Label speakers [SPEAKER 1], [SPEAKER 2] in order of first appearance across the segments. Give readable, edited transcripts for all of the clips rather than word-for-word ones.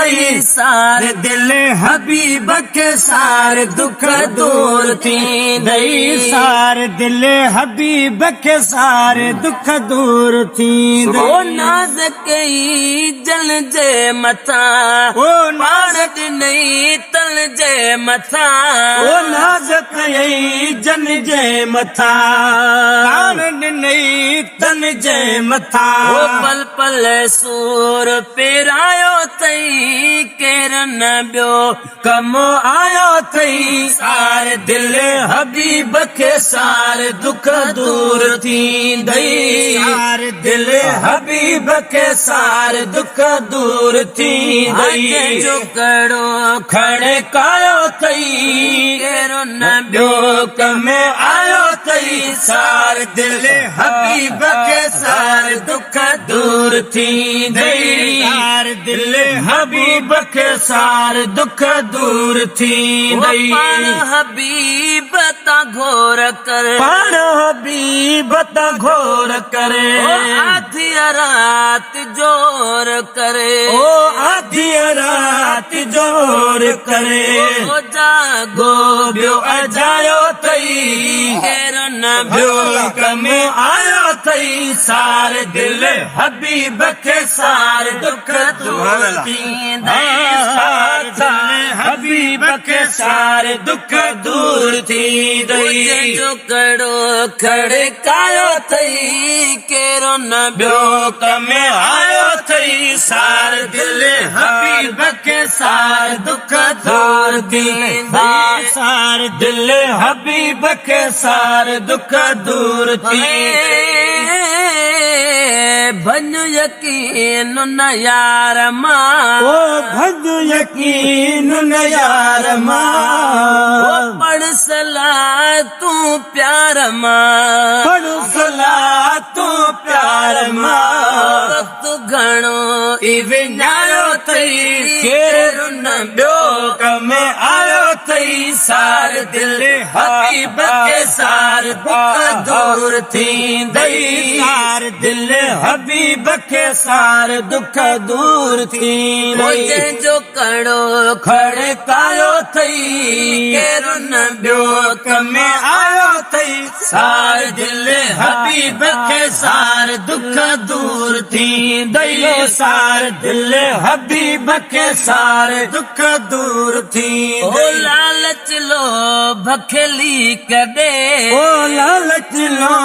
[SPEAKER 1] थई सारे दिल हबीब के सारे दुख दूर थींदई सारे दिल हबीब के सारे दुख दूर थींदई ओ नाज़ कई जल जे मथा ओ नाज़ नहीं तल जे मथा ओ नाज़ कई जन जे मथा नहीं तन जे मथा ओ पल पल सूर पेरायो थई केर न बियो कम आयो थई सारे दिल हबीब के सारे दुख दूर थींदई सारे दिल हबीब के सारे दुख दूर थींदई जो कड़ो खड़े कायो थई केर न बियो कम आयो थई सारे दिल हबीब के सारे दुख दूर थींदई सारे दिल हबीब के सारे दुख दूर थींदई पाण हबीब ता घोर कर पाण हबीब ता घोर करे आधी रात जोर करे ओ आधी रात जोर करे ओ जागो बियो अजायो थई केर न बियो कम आयो थई सारे दिल हबीब के सारे दुख दूर थींदई सारे हबीब के सारे दुख दूर थींदई जो कड़ो खड़े कायो थई केरो न बियो कम आयो थई सारे दिल हबीब के सारे दुख दूर थींदई सारे दिल हबीब के सारे दुख दूर थींदई भन यकीन न यार मां ओ भन यकीन न यार मां ओ पढ़ सलाह तू प्यार मां पढ़ सलाह तू प्यार मां वक्त घणो ई विञायो थई केर न बियो कम आयो थई सारे दिल हबीब के सारे दुख दूर थींदई सारे दिल हबीब के सारे दुख दूर थींदई जो कड़ो खड़े कायो थई केर न बियो कम आयो थई सारे दिल हबीब के सारे दुख दूर थींदई सारे दिल हबीब के सारे दुख दूर थींदई ओ लालच लो भखेली कदे ओ लालच लो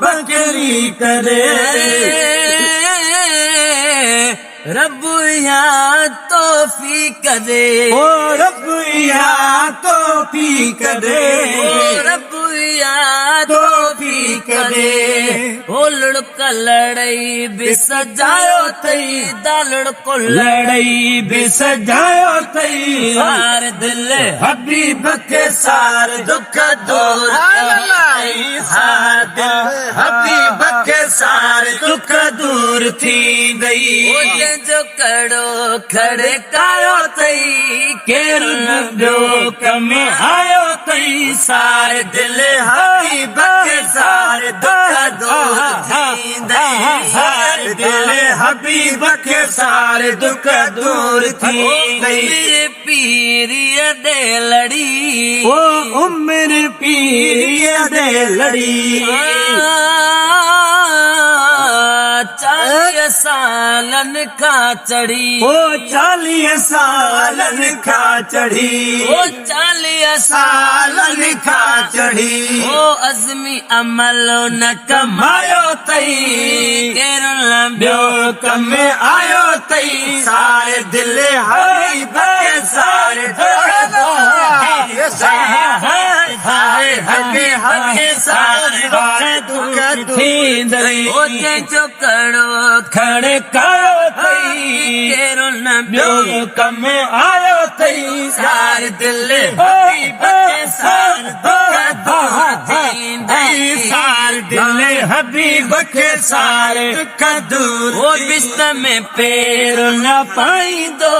[SPEAKER 1] भखेली कदे रब या तौफीक दे ओ रब या तौफीक दे ओ रब या तौफीक दे ओ लड़का लड़ाई भी सजायो थई दालड़ को लड़ाई भी सजायो थई सारे दिल हबीब के सारे दुख दूर थींदई सारे दिल हबीब के सारे दुख दूर थींदई जो कड़ो खड़े कायो थई केर न बियो कम आयो थई सारे दिल हबीब के सारे दुख दूर थींदई सारे दिल हबीब के सारे दुख दूर थींदई पीरिय दे लड़ी ओ उम्र पीरिय दे लड़ी 40 सालन का चढ़ी ओ 40 सालन का चढ़ी ओ 40 सालन का चढ़ी ओ अज़मी अमल न कमायो थई केर न बियो कम आयो थई सारे दिल हबीब के सारे दुख थींदई ओ जो कड़ो खड़े कायो थई केरो न बियो कम आयो थई सारे दिल हबीब के सारे दुख दूर थींदई सारे दिल हबीब के सारे दुख दूर ओ बिस्त में पैर न पाई दो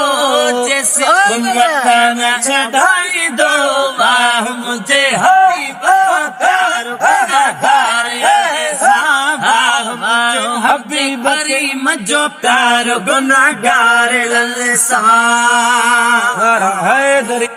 [SPEAKER 1] जैसे न चढ़ाई दो वाह मुझे हबीब प्यार हबीब की जो प्यार गुनाहगार ललसा है दरी